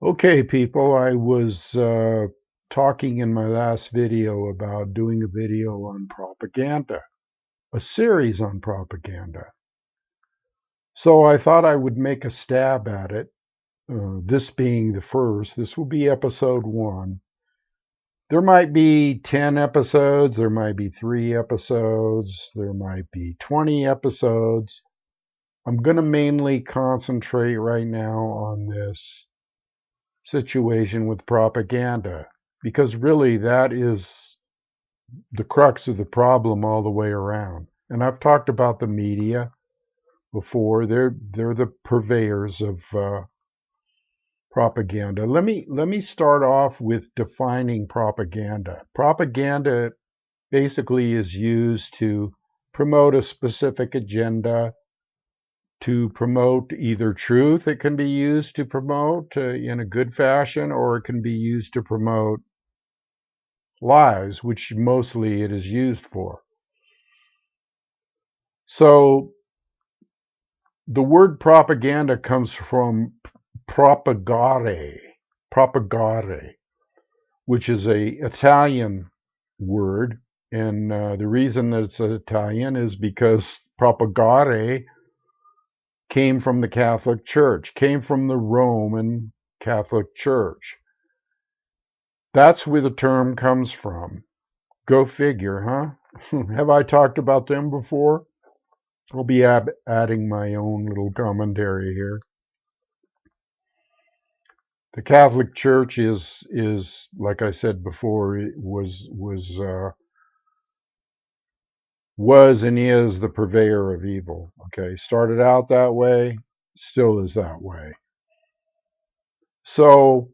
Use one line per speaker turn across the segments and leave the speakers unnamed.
Okay, people, I was talking in my last video about doing a video on propaganda, a series on propaganda. So I thought I would make a stab at it, this being the first. This will be episode 1. There might be 10 episodes, there might be 3 episodes, there might be 20 episodes. I'm going to mainly concentrate right now on this situation with propaganda, because really that is the crux of the problem all the way around. And I've talked about the media before. They're the purveyors of propaganda. Let me start off with defining propaganda. Propaganda basically is used to promote a specific agenda, to promote either truth. It can be used to promote in a good fashion, or it can be used to promote lies, which mostly it is used for. So the word propaganda comes from propagare, which is a Italian word. And the reason that it's Italian is because propagare came from the Catholic Church, came from the Roman Catholic Church. That's where the term comes from. Go figure, huh? Have I talked about them before? I'll be adding my own little commentary here. The Catholic Church is like I said before, it was and is the purveyor of evil. Okay, started out that way, still is that way. So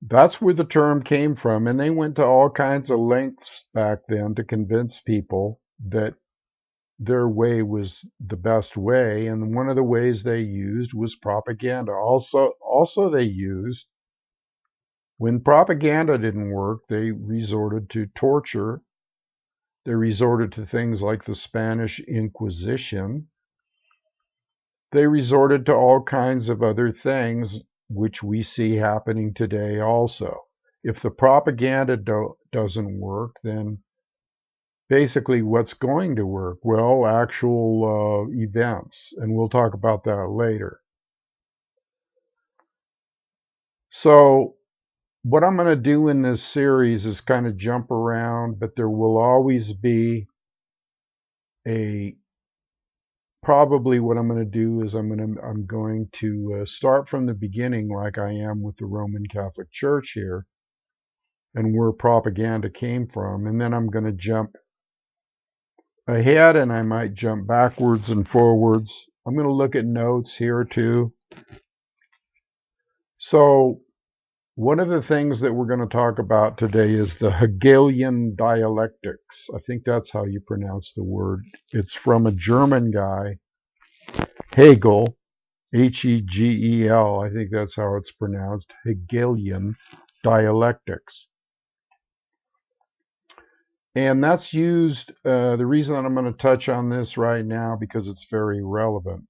that's where the term came from, and they went to all kinds of lengths back then to convince people that their way was the best way, and one of the ways they used was propaganda. Also they used, when propaganda didn't work, they resorted to torture. They resorted to things like the Spanish Inquisition. They resorted to all kinds of other things, which we see happening today also. If the propaganda doesn't work, then basically what's going to work? Well, actual events, and we'll talk about that later. So what I'm going to do in this series is kind of jump around, but there will always be a probably what I'm going to do is I'm going to start from the beginning, like I am with the Roman Catholic Church here, and where propaganda came from, and then I'm going to jump ahead, and I might jump backwards and forwards. I'm going to look at notes here too. So one of the things that we're going to talk about today is the Hegelian dialectics. I think that's how you pronounce the word. It's from a German guy, Hegel, Hegel. I think that's how it's pronounced, Hegelian dialectics. And that's used, the reason that I'm going to touch on this right now, because it's very relevant.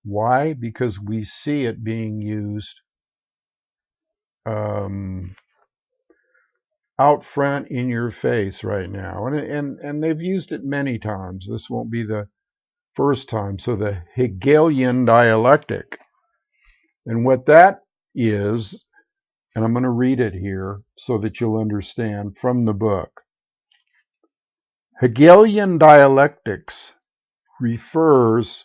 Why? Because we see it being used out front in your face right now. And they've used it many times. This won't be the first time. So the Hegelian dialectic. And what that is, and I'm going to read it here so that you'll understand from the book. Hegelian dialectics refers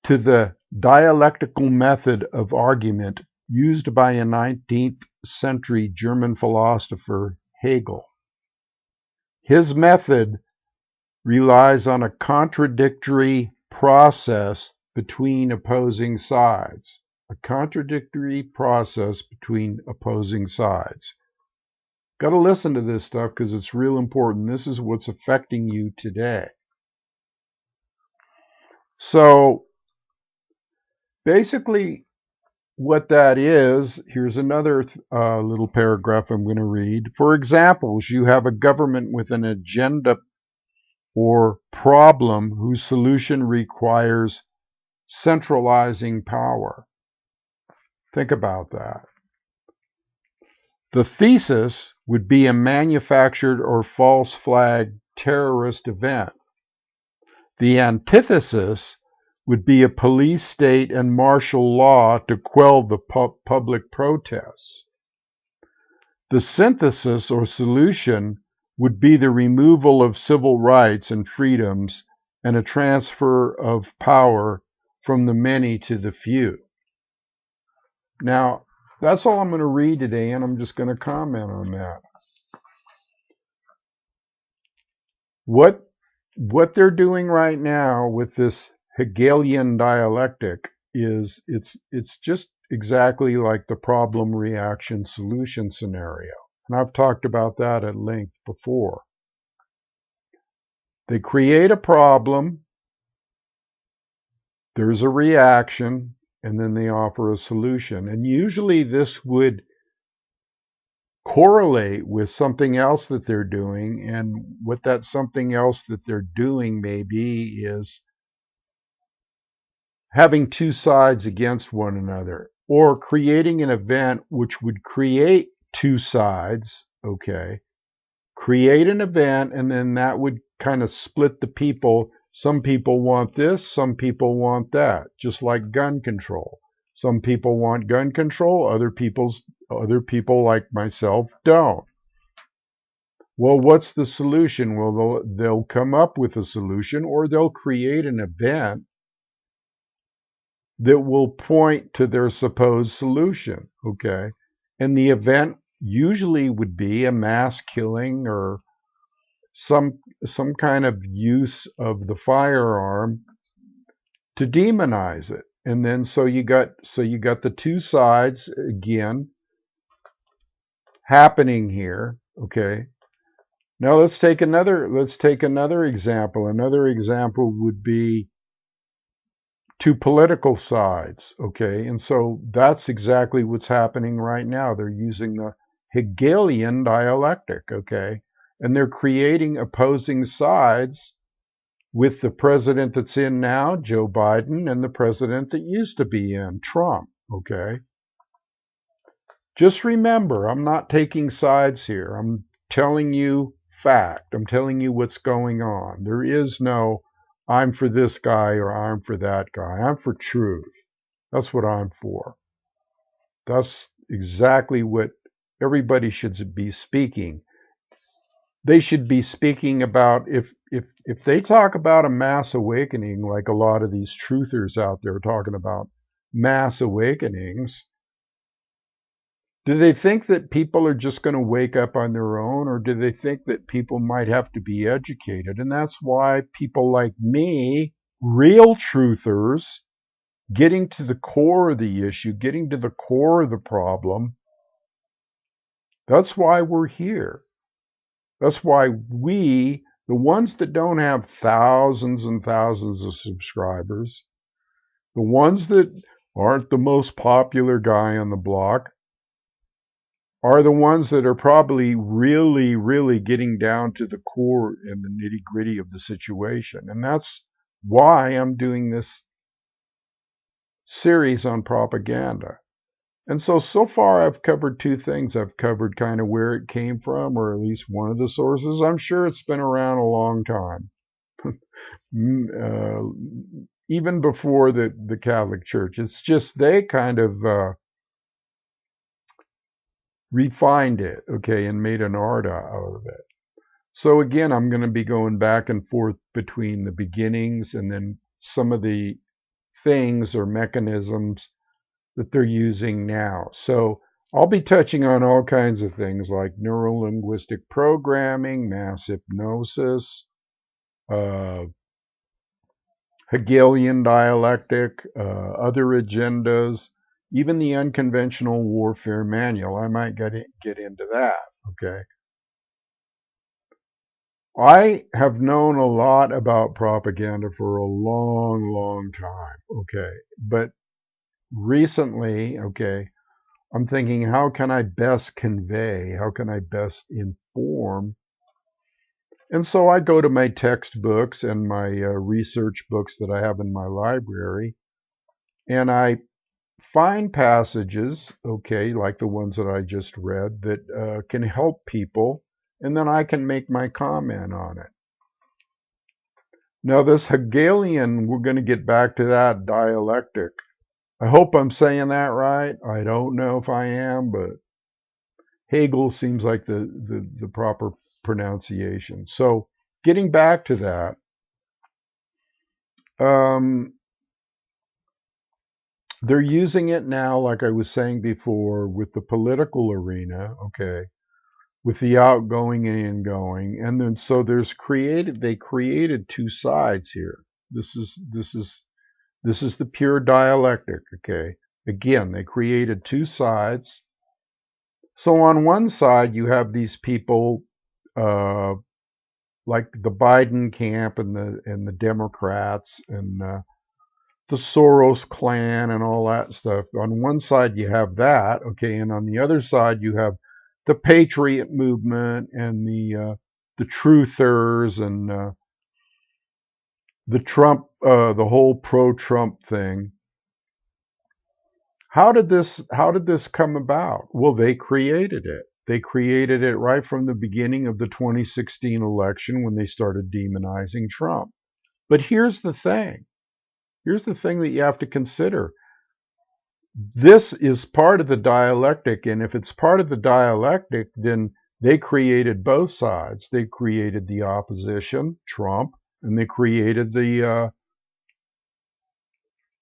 to the dialectical method of argument used by a 19th century German philosopher, Hegel. His method relies on a contradictory process between opposing sides. A contradictory process between opposing sides. Got to listen to this stuff because it's real important. This is what's affecting you today. So basically what that is, here's another little paragraph I'm going to read. For examples, you have a government with an agenda or problem whose solution requires centralizing power. Think about that. The thesis would be a manufactured or false flag terrorist event. The antithesis would be a police state and martial law to quell the public protests. The synthesis or solution would be the removal of civil rights and freedoms and a transfer of power from the many to the few. Now, that's all I'm going to read today, and I'm just going to comment on that. What they're doing right now with this Hegelian dialectic is it's just exactly like the problem reaction solution scenario. And I've talked about that at length before. They create a problem, there's a reaction, and then they offer a solution. And usually this would correlate with something else that they're doing, and what that something else that they're doing may be is having two sides against one another, or creating an event which would create two sides, okay? Create an event, and then that would kind of split the people. Some people want this, some people want that, just like gun control. Some people want gun control, other people like myself don't. Well, what's the solution? Well, they'll come up with a solution, or they'll create an event that will point to their supposed solution, okay? And the event usually would be a mass killing or some kind of use of the firearm to demonize it. And then so you got the two sides again happening here, okay? Now let's take another example. Another example would be two political sides, okay? And so that's exactly what's happening right now. They're using the Hegelian dialectic, okay? And they're creating opposing sides with the president that's in now, Joe Biden, and the president that used to be in, Trump, okay? Just remember, I'm not taking sides here. I'm telling you fact. I'm telling you what's going on. There is no I'm for this guy or I'm for that guy. I'm for truth. That's what I'm for. That's exactly what everybody should be speaking. They should be speaking about, if they talk about a mass awakening, like a lot of these truthers out there talking about mass awakenings, do they think that people are just going to wake up on their own, or do they think that people might have to be educated? And that's why people like me, real truthers, getting to the core of the issue, getting to the core of the problem, that's why we're here. That's why we, the ones that don't have thousands and thousands of subscribers, the ones that aren't the most popular guy on the block, are the ones that are probably really, really getting down to the core and the nitty-gritty of the situation. And that's why I'm doing this series on propaganda. And so far I've covered two things. I've covered kind of where it came from, or at least one of the sources. I'm sure it's been around a long time. Even before the Catholic Church. It's just they kind of refined it, okay, and made an art out of it. So again, I'm going to be going back and forth between the beginnings and then some of the things or mechanisms that they're using now. So I'll be touching on all kinds of things like neuro-linguistic programming, mass hypnosis, Hegelian dialectic, other agendas, even the unconventional warfare manual. I might get into that, okay? I have known a lot about propaganda for a long, long time, okay? But recently, okay, I'm thinking, how can I best convey? How can I best inform? And so I go to my textbooks and my research books that I have in my library, and I find passages, okay, like the ones that I just read, that can help people, and then I can make my comment on it. Now, this Hegelian, we're going to get back to that dialectic. I hope I'm saying that right. I don't know if I am, but Hegel seems like the proper pronunciation. So, getting back to that, they're using it now, like I was saying before, with the political arena, okay, with the outgoing and ingoing, and then so they created two sides here. This is the pure dialectic, okay. Again, they created two sides. So on one side, you have these people uh, like the Biden camp and the Democrats and the Soros clan and all that stuff. On one side, you have that, okay, and on the other side, you have the Patriot movement and the truthers and the Trump, the whole pro-Trump thing. How did this come about? Well, they created it. They created it right from the beginning of the 2016 election when they started demonizing Trump. But here's the thing. Here's the thing that you have to consider. This is part of the dialectic, and if it's part of the dialectic, then they created both sides. They created the opposition, Trump, and they created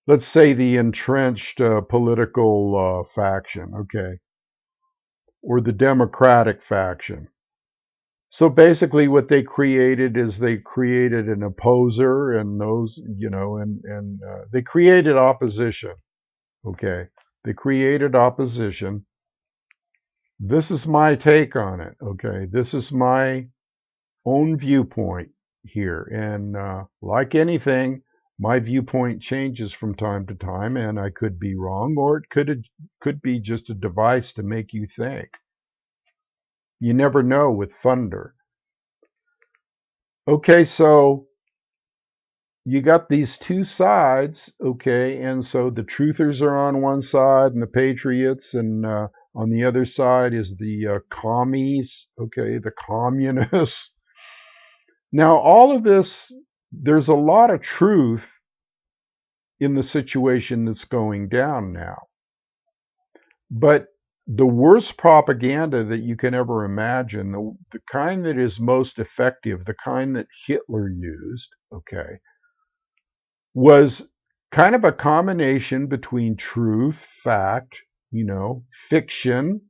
let's say, the entrenched political faction, okay, or the Democratic faction. So basically, what they created is they created an opposer, and those, and they created opposition. Okay, they created opposition. This is my take on it. Okay, this is my own viewpoint here, and like anything, my viewpoint changes from time to time, and I could be wrong, or it could be just a device to make you think. You never know with thunder. Okay, so you got these two sides, okay, and so the truthers are on one side and the patriots, and on the other side is the commies, okay, the communists. Now, all of this, there's a lot of truth in the situation that's going down now. But the worst propaganda that you can ever imagine, the kind that is most effective, the kind that Hitler used, okay, was kind of a combination between truth, fact, fiction,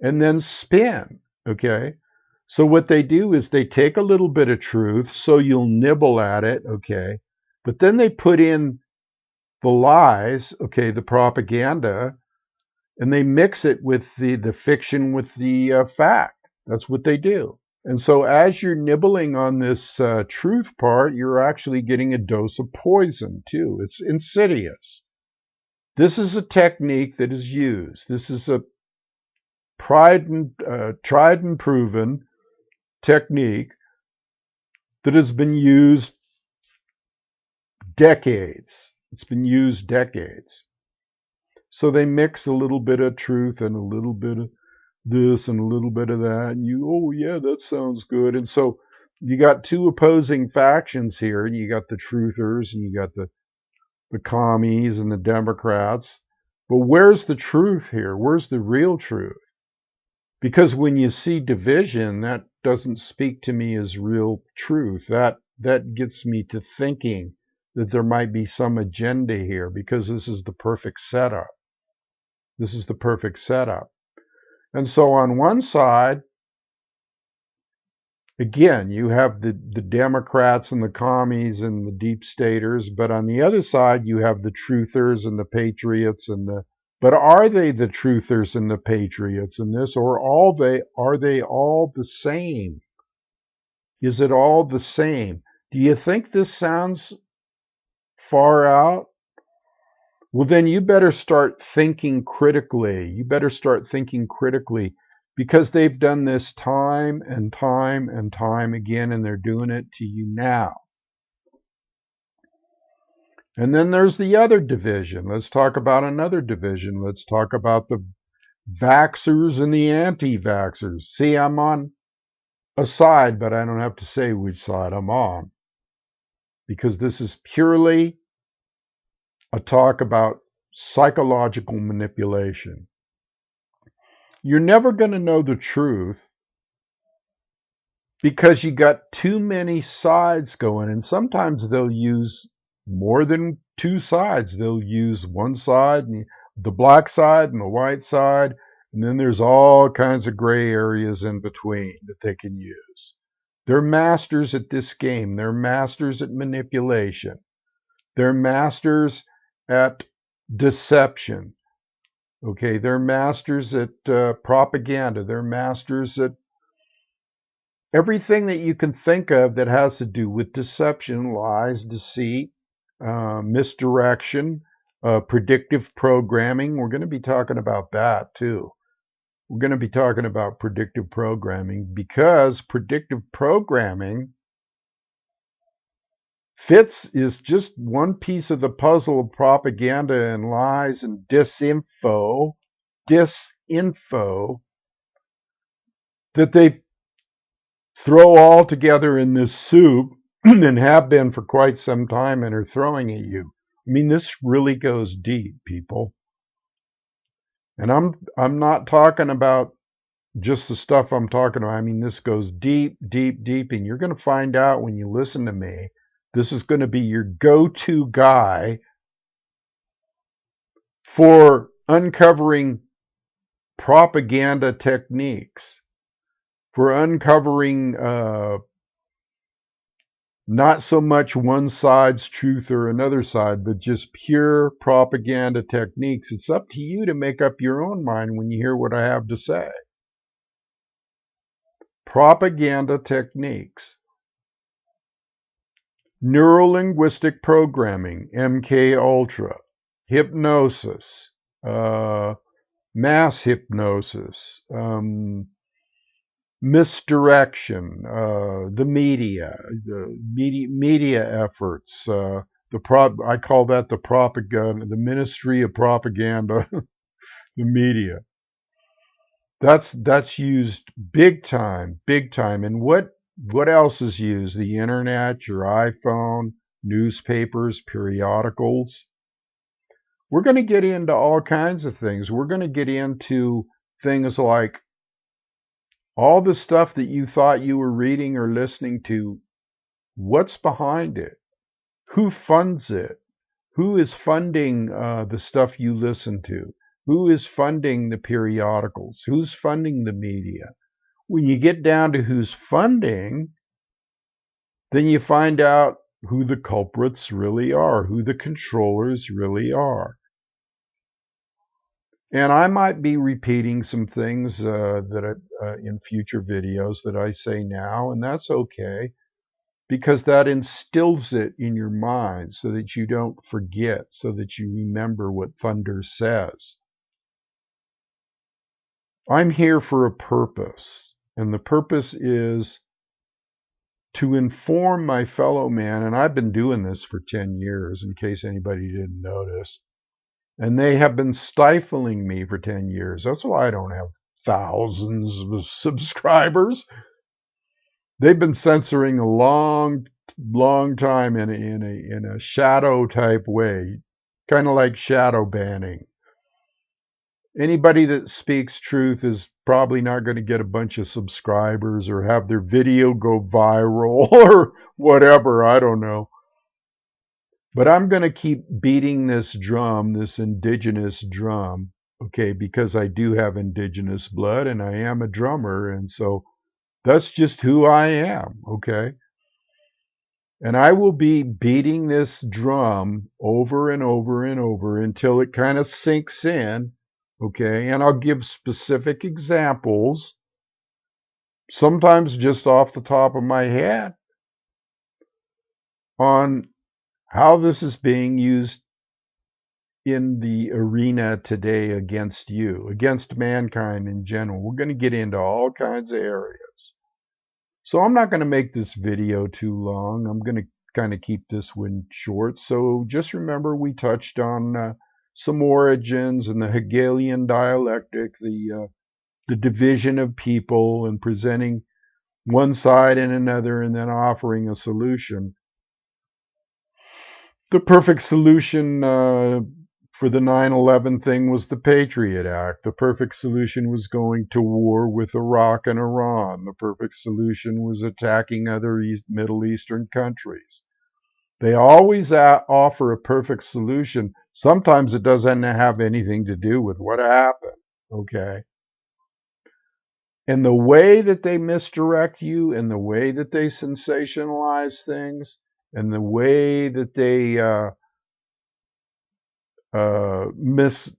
and then spin, okay? So what they do is they take a little bit of truth, so you'll nibble at it, okay? But then they put in the lies, okay, the propaganda, and they mix it with the fiction with the fact. That's what they do. And so as you're nibbling on this truth part, you're actually getting a dose of poison too. It's insidious. This is a technique that is used. This is a tried and proven technique that has been used decades. It's been used decades. So they mix a little bit of truth and a little bit of this and a little bit of that, and oh yeah, that sounds good. And so you got two opposing factions here, and you got the truthers and you got the commies and the Democrats. But where's the truth here? Where's the real truth? Because when you see division, that doesn't speak to me as real truth. That gets me to thinking that there might be some agenda here, because this is the perfect setup. This is the perfect setup. And so on one side, again, you have the Democrats and the commies and the deep staters, but on the other side, you have the truthers and the patriots but are they the truthers and the patriots in this, or are they all the same? Is it all the same? Do you think this sounds far out? Well, then you better start thinking critically. You better start thinking critically, because they've done this time and time and time again, and they're doing it to you now. And then there's the other division. Let's talk about another division. Let's talk about the vaxxers and the anti-vaxxers. See, I'm on a side, but I don't have to say which side I'm on, because this is purely a talk about psychological manipulation. You're never going to know the truth because you got too many sides going, and sometimes they'll use more than two sides. They'll use one side, and the black side and the white side, and then there's all kinds of gray areas in between that they can use. They're masters at this game. They're masters at manipulation. They're masters at deception. Okay, they're masters at propaganda. They're masters at everything that you can think of that has to do with deception, lies, deceit, misdirection, predictive programming. We're going to be talking about that too. We're going to be talking about predictive programming because predictive programming is just one piece of the puzzle of propaganda and lies and disinfo that they throw all together in this soup and have been for quite some time and are throwing at you. I mean, this really goes deep, people. And I'm not talking about just the stuff I'm talking about. I mean, this goes deep, deep, deep, and you're going to find out when you listen to me. This is going to be your go-to guy for uncovering propaganda techniques, for uncovering not so much one side's truth or another side, but just pure propaganda techniques. It's up to you to make up your own mind when you hear what I have to say. Propaganda techniques. Neurolinguistic programming, MK Ultra, hypnosis, mass hypnosis, misdirection, the media efforts, I call that the propaganda, the Ministry of Propaganda, the media. That's used big time, big time. And what else is used? The internet, your iPhone, newspapers, periodicals. We're going to get into all kinds of things. We're going to get into things like all the stuff that you thought you were reading or listening to. What's behind it? Who funds it? Who is funding the stuff you listen to? Who is funding the periodicals? Who's funding the media? When you get down to who's funding, then you find out who the culprits really are, who the controllers really are. And I might be repeating some things in future videos that I say now, and that's okay, because that instills it in your mind so that you don't forget, so that you remember what Thunder says. I'm here for a purpose, and the purpose is to inform my fellow man, and I've been doing this for 10 years, in case anybody didn't notice, and they have been stifling me for 10 years. That's why I don't have thousands of subscribers. They've been censoring a long time in a shadow type way, kind of like shadow banning. Anybody that speaks truth is probably not going to get a bunch of subscribers or have their video go viral or whatever. I don't know. But I'm going to keep beating this drum, this indigenous drum, okay, because I do have indigenous blood and I am a drummer. And so that's just who I am, okay? And I will be beating this drum over and over and over until it kind of sinks in, okay? And I'll give specific examples, sometimes just off the top of my head, on how this is being used in the arena today against you, against mankind in general. We're going to get into all kinds of areas. So I'm not going to make this video too long. I'm going to kind of keep this one short. So just remember we touched on some origins and the Hegelian dialectic, the division of people and presenting one side and another and then offering a solution. The perfect solution for the 9/11 thing was the Patriot Act. The perfect solution was going to war with Iraq and Iran. The perfect solution was attacking other Middle Eastern countries. They always offer a perfect solution. Sometimes it doesn't have anything to do with what happened, okay? And the way that they misdirect you and the way that they sensationalize things and the way that they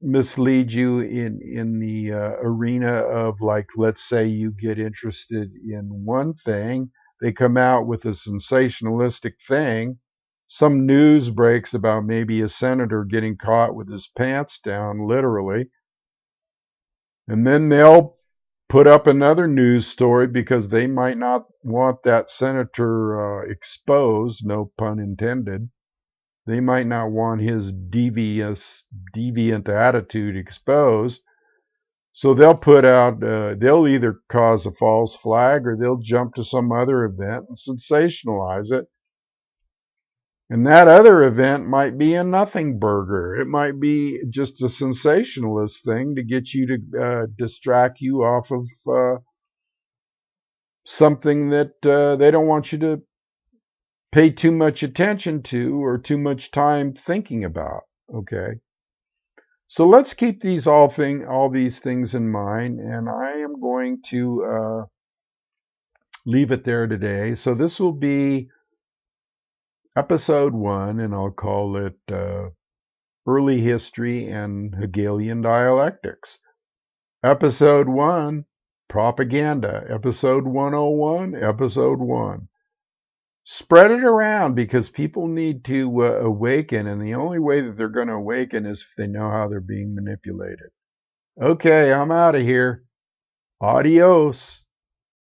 mislead you in the arena of, like, let's say you get interested in one thing, they come out with a sensationalistic thing. Some news breaks about maybe a senator getting caught with his pants down, literally, and then they'll put up another news story because they might not want that senator exposed, no pun intended. They might not want his deviant attitude exposed. So they'll put out, they'll either cause a false flag or they'll jump to some other event and sensationalize it. And that other event might be a nothing burger. It might be just a sensationalist thing to get you to distract you off of something that they don't want you to pay too much attention to or too much time thinking about. Okay. So let's keep all these things in mind, and I am going to leave it there today. So this will be episode 1, and I'll call it Early History and Hegelian Dialectics. Episode 1, Propaganda. Episode 101, Episode 1. Spread it around because people need to awaken, and the only way that they're going to awaken is if they know how they're being manipulated. Okay, I'm out of here. Adios.